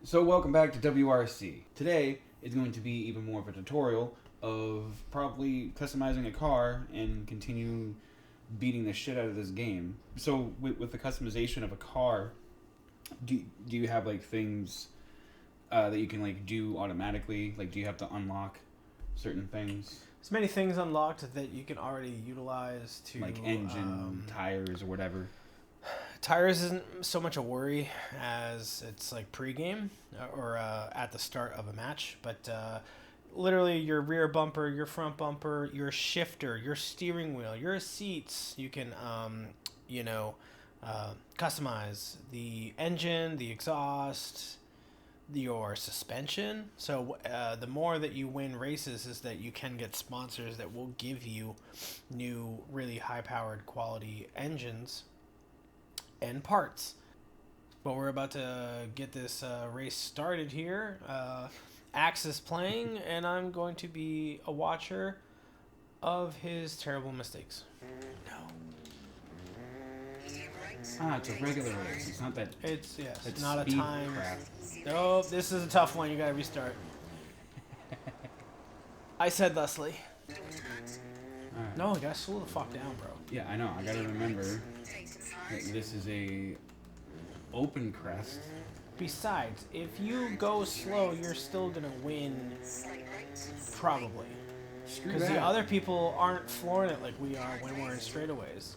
So welcome back to WRC. Today is going to be even more of a tutorial of probably customizing a car and continue beating the shit out of this game. So with the customization of a car, do you have like things that you can like do automatically? Like do you have to unlock certain things? There's many things unlocked that you can already utilize to Like engine, tires, or whatever. Tires isn't so much a worry as it's like pre-game or at the start of a match, but literally your rear bumper, your front bumper, your shifter, your steering wheel, your seats, you can customize the engine, the exhaust, your suspension. So the more that you win races is that you can get sponsors that will give you new really high-powered quality engines and parts. But we're about to get this race started here. Axe is playing, and I'm going to be a watcher of his terrible mistakes. No. Ah, it's a regular race. It's not that. It's It's not a speed time. crap. No, this is a tough one. You gotta restart. I said Leslie. Alright. No, you gotta slow the fuck down, bro. Yeah, I know. I gotta remember that this is a open crest. Besides, if you go slow, you're still gonna win. Probably. Because the other people aren't flooring it like we are when we're in straightaways.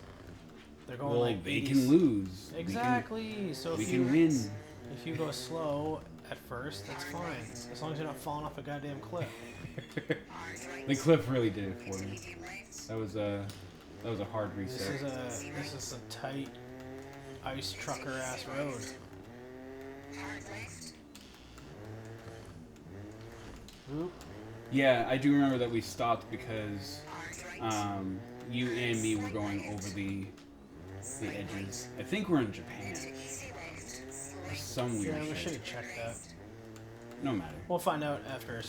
They're going like they 80s. can lose. Exactly. So We if can win. If you go slow at first, that's fine. As long as you're not falling off a goddamn cliff. The cliff really did it for me. That was a hard reset. This is a tight ice trucker ass road. Oop. Yeah, I do remember that we stopped because you and me were going over the edges. I think we're in Japan. Or some weird Yeah, we shit. should have checked that. No matter. We'll find out after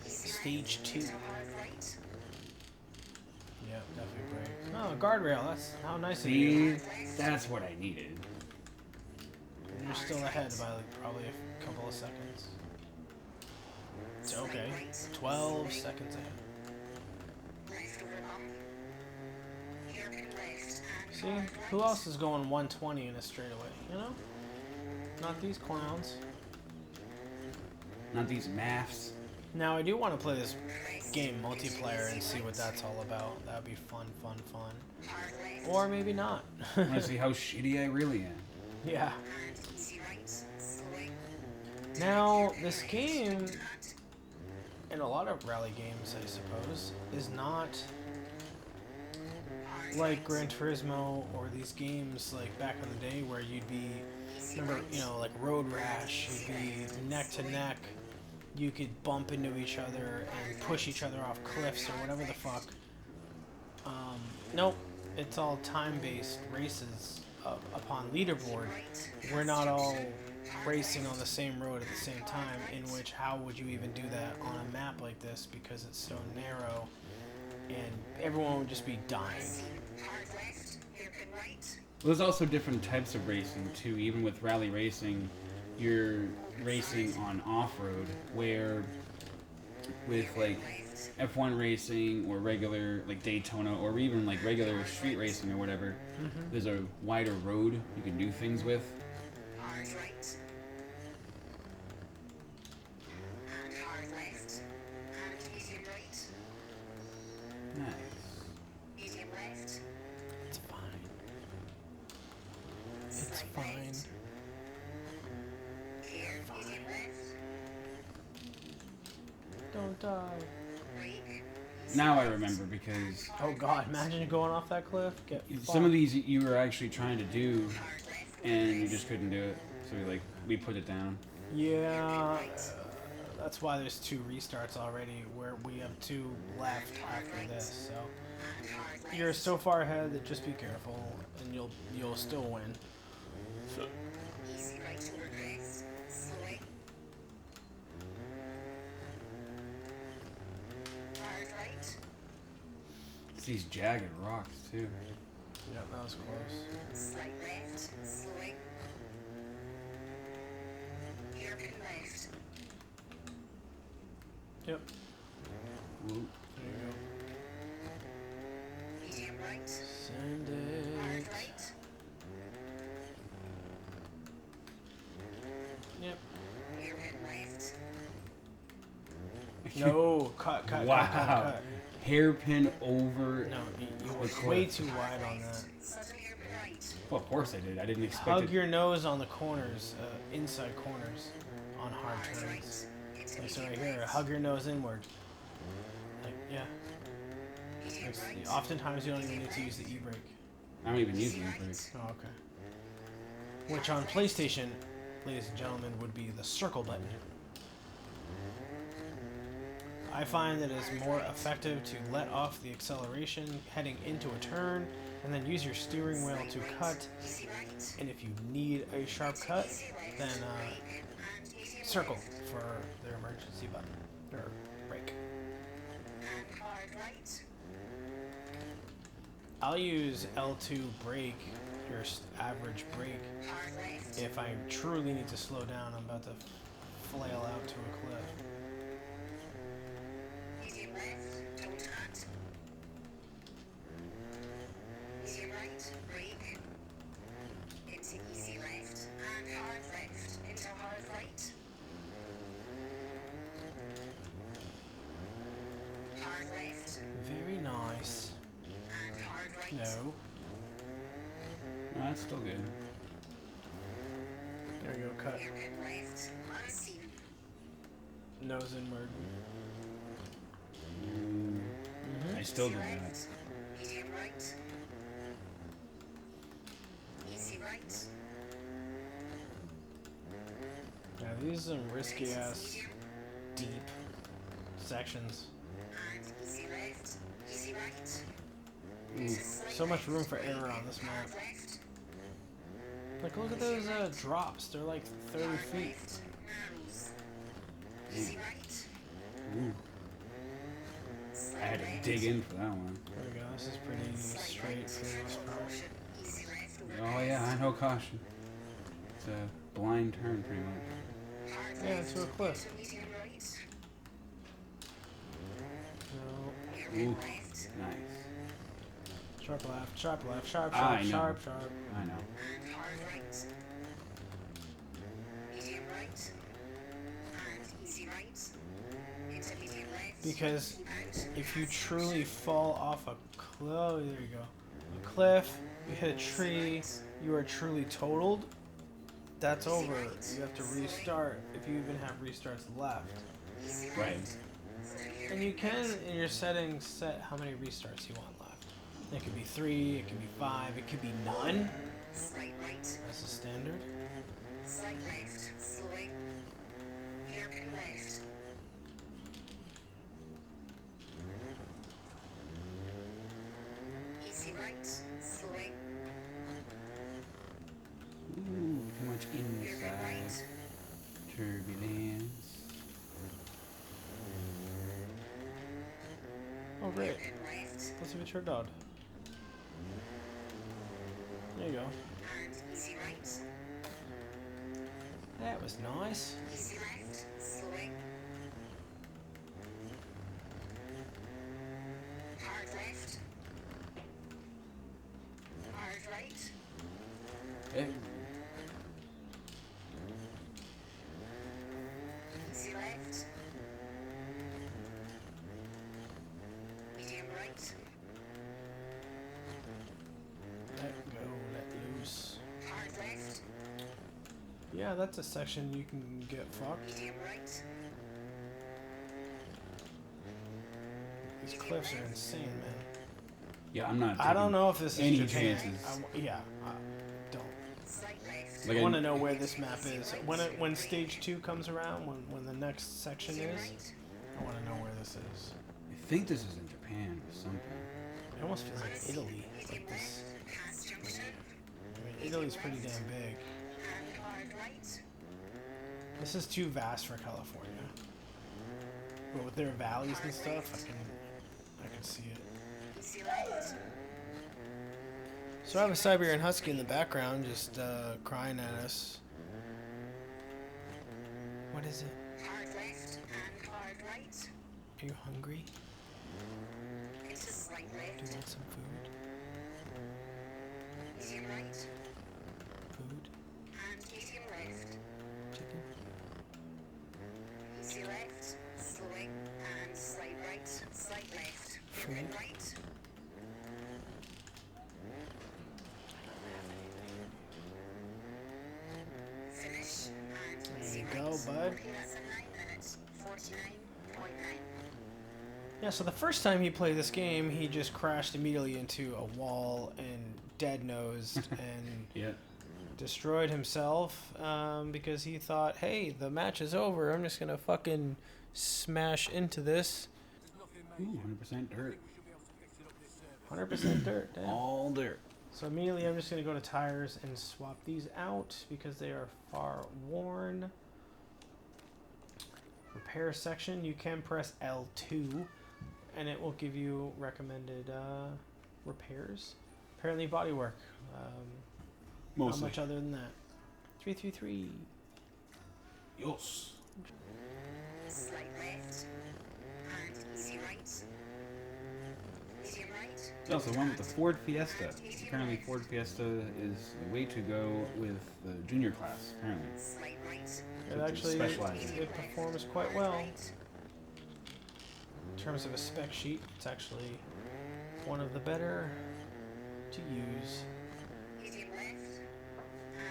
stage 2. Yeah, definitely brakes. Oh, guardrail. That's how nice of you. See, that's what I needed. You're still ahead by like probably a couple of seconds. It's okay. 12 seconds ahead. See, who else is going 120 in a straightaway? You know, not these clowns. Not these maths. Now I do want to play this game multiplayer and see what that's all about. That would be fun. Or maybe not. I want to see how shitty I really am. Yeah. Now, this game, and a lot of rally games, I suppose, is not like Gran Turismo or these games like back in the day where you'd be, remember, like Road Rash, you'd be neck to neck, you could bump into each other and push each other off cliffs or whatever the fuck. Nope, it's all time-based races upon leaderboard. We're not all racing on the same road at the same time, in which how would you even do that on a map like this because it's so narrow and everyone would just be dying. Well, there's also different types of racing too. Even with rally racing, you're racing on off-road, where with like F1 racing or regular like Daytona or even like regular street racing or whatever, there's a wider road you can do things with. Nice. It's fine. It's fine. Don't die. Now I remember because Oh god, imagine you going off that cliff. Get some of these you were actually trying to do and you just couldn't do it. So we put it down. Yeah, that's why there's 2 restarts already, where we have 2 left after this. So you're so far ahead that just be careful, and you'll still win. It's these jagged rocks too. Yeah, that was close. Yep. Whoop. There you go. Medium right. Send Hard it. right. Yep. Hairpin left. No, cut, Wow. cut. Hairpin over. No, you The went cliff. way too wide on that. Sudden hairpin right. Well, of course I did. I didn't expect Hug it. your nose on the corners, inside corners, on hard Hard turns. right. Into Like so medium right here, right. hug your nose inward. Like, yeah. Medium right. Oftentimes you don't even need to use the e-brake. I don't even use the e-brake. Oh, okay. Which on PlayStation, ladies and gentlemen, would be the circle button. I find that it's more effective to let off the acceleration heading into a turn and then use your steering wheel to cut. Easy right. And if you need a sharp cut, Easy left. then And easy circle right. for their emergency button or brake. And hard right. I'll use L2 brake, your average brake, Hard left. if I truly need to slow down. I'm about to flail out to a cliff. Medium left. Don't cut. Medium right. Brake. Into easy left. And hard left. Into hard right. Hard left. Very nice. And hard right. No. No, that's still good. There you go, cut. Hairpin left. Unseen. Nose inward. I still Easy did right. that. Medium right. Easy right. Yeah, these are some risky ass deep sections. And easy left. Easy right. Ooh. So much room for error on this map. Hard left. Like, look at those drops. They're like 30 Hard feet. left. Nose. Easy right. Ooh. I had to dig in for that one. There we go. This is pretty straight for the most part. Caution. Easy left. Oh yeah, I know caution. It's a blind turn pretty much. Hard Yeah, left. to a cliff. Into medium right. No. Hairpin Ooh. left. Nice. Sharp left, sharp left, sharp, I sharp, know. sharp, sharp. I know. And hard right. Medium right. And easy right. Into medium left. Because And if you truly fall off a cliff, oh, there you go. A cliff, you hit a tree, you are truly totaled. That's over. You have to restart if you even have restarts left. easy Right. And you can, in your settings, set how many restarts you want left. It could be 3, it could be 5, it could be none. Slight right. That's the standard. Slight left. Slowing. Hairpin left. Easy right. Slowing. Ooh, too much Hairpin inside. right. Turbulence. Oh, great. Hairpin left. Let's see what your dog. There you go. And easy right. That was nice. Easy left. Slowing. Hard left. Hard right. Hey. Easy left. Medium right. Let go, let loose. Hard left. Yeah, that's a section you can get fucked. Medium right. These cliffs are insane, man. Yeah, I'm not. I don't taking know if this is any Japan. chances. Yeah, I don't. Slight left. Like I I- want to know where this map is. When stage 2 comes around, when the next section Medium is, right. I want to know where this is. I think this is in Japan or something. It almost feels like Italy. Like this. Pass junction. I mean, Italy's pretty damn big. And hard right. This is too vast for California. But with their valleys and stuff, I can see it. Easy left. So I have a Siberian Husky in the background just crying at us. What is it? Hard left. And hard hard right Are you hungry? into slight Do you left. want some food? Medium right Food? and medium left. Chicken? Easy left, slowing and slight right, slight left. Hairpin Food? right. Finish and There easy you right. go, bud. Okay, that's in 9 minutes. 49.9. Yeah, so the first time he played this game, he just crashed immediately into a wall and dead-nosed and Yeah. destroyed himself because he thought, hey, the match is over. I'm just going to fucking smash into this. Ooh, 100% dirt. 100% dirt. Damn. All dirt. So immediately I'm just going to go to tires and swap these out because they are far worn. Repair section, you can press L2 and it will give you recommended repairs. Apparently bodywork. Not Mostly. much other than that. 333. Yes. Slight left and easy right. Medium right. Also, the one with the Ford Fiesta. Apparently, Ford Fiesta is the way to go with the junior class. Apparently, Slight right. It Which is actually specializing. it performs quite well. Right. In terms of a spec sheet, it's actually one of the better to use. Medium left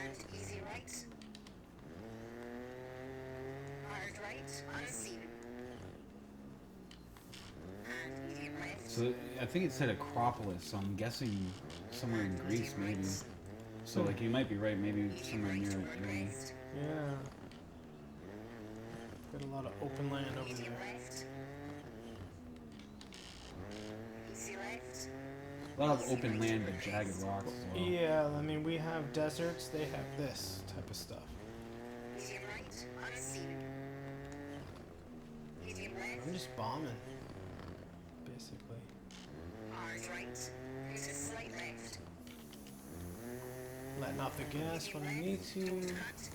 and easy right. Hard right, unseen. And medium left. so I think it said Acropolis. So I'm guessing somewhere in Greece, maybe. So like you might be right. Maybe somewhere near Italy. Yeah. Got a lot of open land over Medium there. left. Easy left. A lot of open land but jagged rocks as well. Yeah, I mean we have deserts, they have this type of stuff. Medium right, unseen. Medium left. I'm just bombing, basically. Hard right. Into slight left. Letting off the gas when I need to. Don't cut.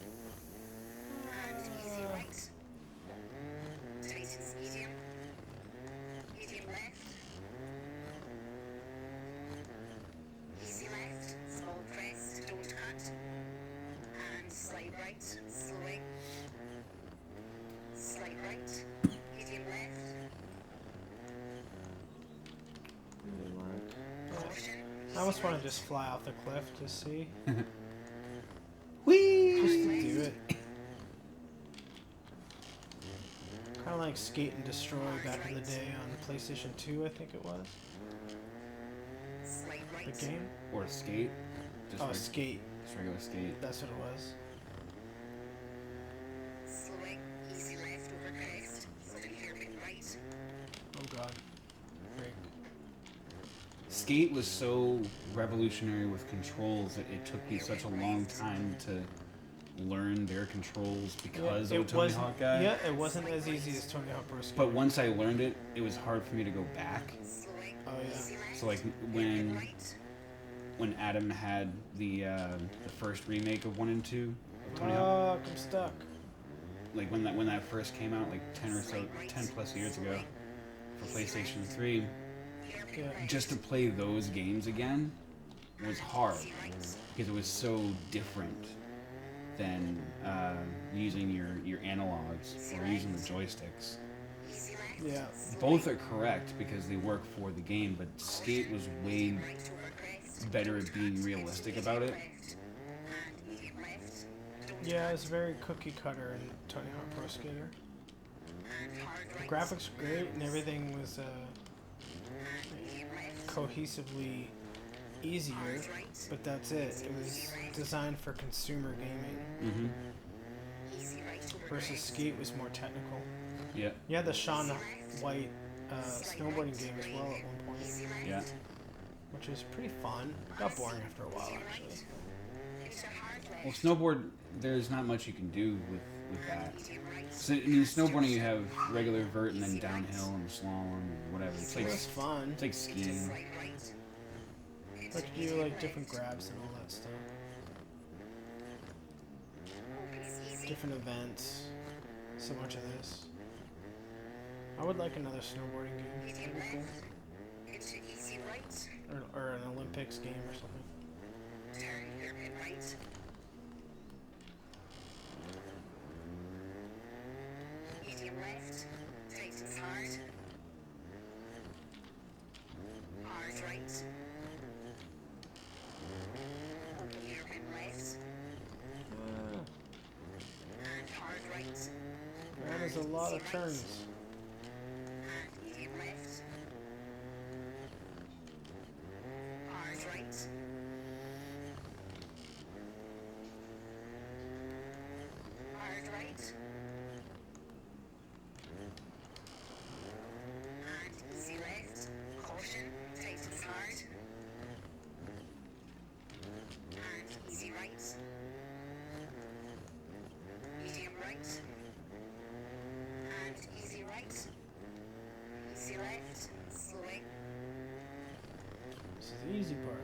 And easy right. Tightens medium. Medium left. Easy left. Small press. Don't cut. And slight right. Slowing. Slight right. Medium left. Caution. I almost want to just fly off the cliff to see. Whee! Just to do it. Kind of like Skate and Destroy back in the day on PlayStation 2, I think it was. Slight The right. game? Or skate. Just, Oh, Skate. just regular skate. That's what it was. Slowing. Easy left over crest. Flipping hairpin right. Oh god. Break. Skate was so revolutionary with controls that it took me such a long time to learn their controls because of the Tony wasn't- Hawk guy. Yeah, it wasn't as easy as Tony Hawk Pro Skater. But once I learned it, it was hard for me to go back. Slowing. Oh yeah. Easy left. So like Hairpin right. when Adam had the first remake of 1 and 2 of Tony Hawk, Fuck, I'm stuck. like when that first came out, like 10 plus years ago for PlayStation 3, Yeah. just to play those games again was hard because it was so different than using your analogs or using the joysticks. Easy left. Yeah. Both are correct because they work for the game, but Skate was way Right over crest. better at being realistic about it. Left. And medium left. Don't Yeah, it's very cookie cutter in Tony Hawk Pro Skater. and hard The right. graphics were great and everything was Medium left. cohesively easier, but that's it. It was designed for consumer gaming Mm-hmm. Easy right over versus crest. Skate was more technical. Yeah. You had the Shaun White snowboarding game as well at one point, Easy left. Yeah. which was pretty fun. Got boring after a while, actually. Into hard left. Well, snowboard, there's not much you can do with that. Medium right. So, I mean, snowboarding, you have regular vert and then downhill and slalom and whatever. It's It like was fun. it's like skiing. Slight right. Like you do like different grabs and all that stuff. Opens easy. Different events. So much of this. I would like another snowboarding game. Medium That'd be cool. left. Into easy right. Or an Olympics game or something. Turn hairpin right. Medium left. Tightens hard. Hard right. Open hairpin left. And hard right. That is a lot of turns. And medium left. Hard right. Hard right. And easy left. Caution, tightens hard. And easy right. Medium right. And easy right. Easy left. Slowing. This is the easy part.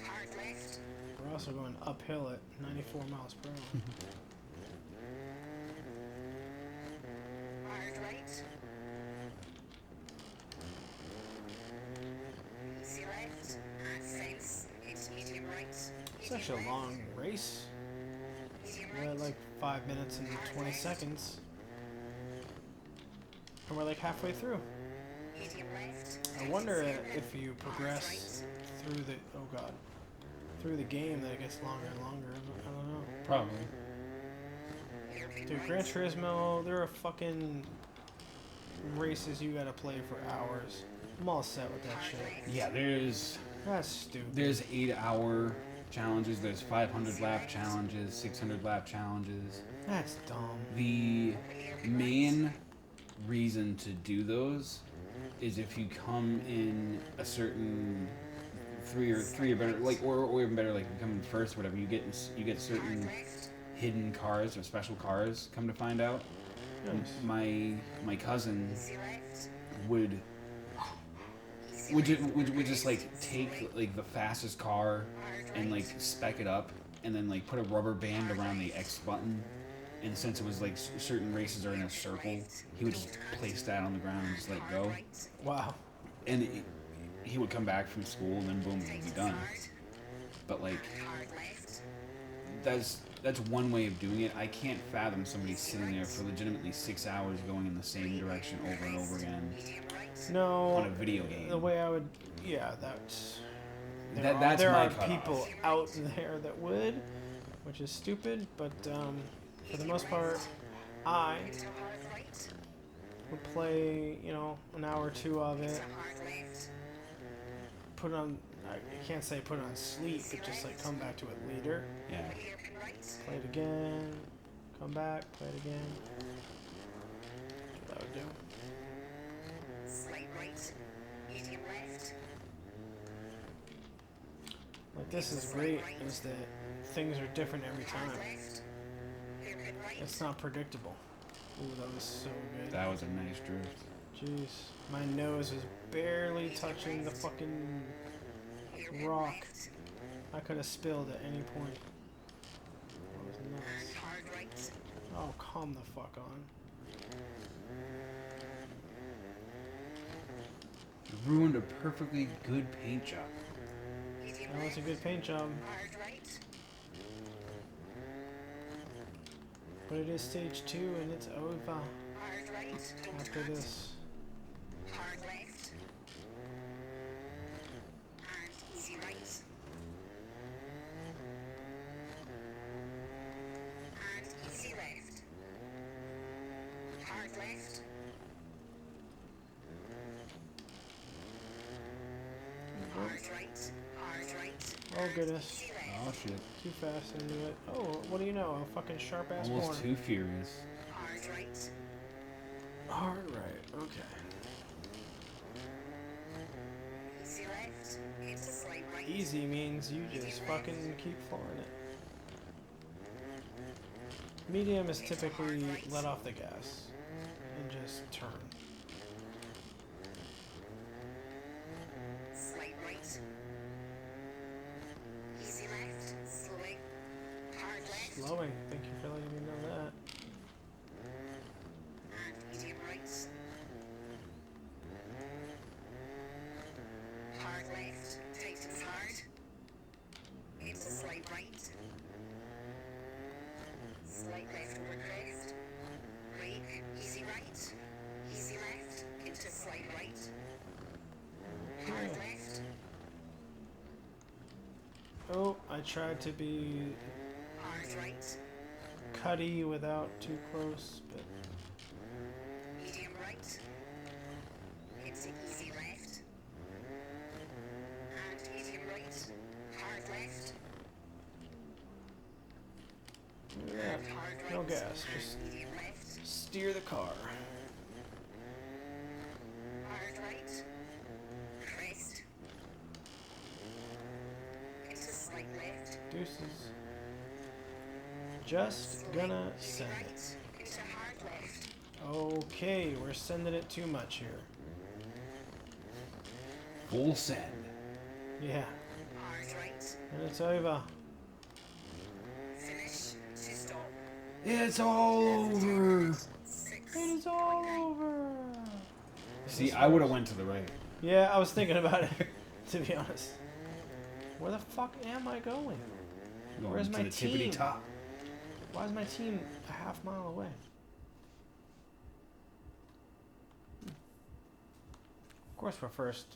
Hard left. We're also going uphill at 94 miles per hour. Hard right. Easy left. And fence. It's medium right. It's actually a long race. Medium We're at right. like 5 minutes and 20 seconds. And we're like halfway through. Medium left. I wonder if you progress through the through the game that it gets longer and longer. I don't know. Probably. Dude, Gran Turismo, there are fucking races you gotta play for hours. I'm all set with that shit. Yeah, That's stupid. there's 8-hour challenges. There's 500 lap challenges, 600 lap challenges. That's dumb. The main reason to do those is if you come in a certain three or better, like or even better, like you come in first, whatever. You get certain hidden cars or special cars. Come to find out, Nice. my cousin would just like take like the fastest car and like spec it up and then like put a rubber band around the X button, and since it was like certain races are in a circle, he would just place that on the ground and just let go, Wow. and he would come back from school and then boom, it would be done. But like that's one way of doing it. I can't fathom somebody sitting there for legitimately 6 hours going in the same direction over and over again No. on a video game. The way I would, yeah, that's. That's there my are cutoff. people out there that would, which is stupid. But for the most part, I would play, an hour or two of it. Put on. I can't say put on sleep, but just like come back to it later. Yeah. Play it again. Come back. Play it again. That's what I would do. Slight right. Medium left. Like this is great. Is that things are different every time. Left. Hairpin right. It's not predictable. Ooh, that was so good. That was a nice drift. Jeez, my nose was barely touching the fucking rock. I could have spilled at any point. That was nuts. Hard right. Oh, calm the fuck on. You ruined a perfectly good paint job. Medium That was a good paint job, hard right. but it is stage 2 and it's over Hard right. after this. Hard left. And easy right. And easy left. Hard left. Hard right. Hard right. Oh goodness, Easy left. Oh shit. too fast into it. Oh, what do you know? A fucking sharp ass Almost corner. too furious. Hard right. Hard right, okay. Easy left. Into slight right. Easy means you just fucking keep flooring it. Medium is typically let off the gas and just turn. Slight right. Easy left. Slowing. Hard left. Slowing. Thank you for letting me know that. And medium right. Oh, I tried to be Hard right. cutty without too close, but Medium right. Into easy left. And medium right. Hard left. yeah, And hard right. no gas. And Just medium left. steer the car. Hard right. Crest. Into slight left. Deuces. Just gonna send it. Right. Into hard left. Okay, we're sending it too much here. Full send. Yeah, Hard right. and it's over. Finish to stop. It's all over. 6. It is all over. See, I would have went to the right. Yeah, I was thinking about it, to be honest. Where the fuck am I going? Going Where's to my the tippity team? top. Why is my team a half mile away? Of course, we're first.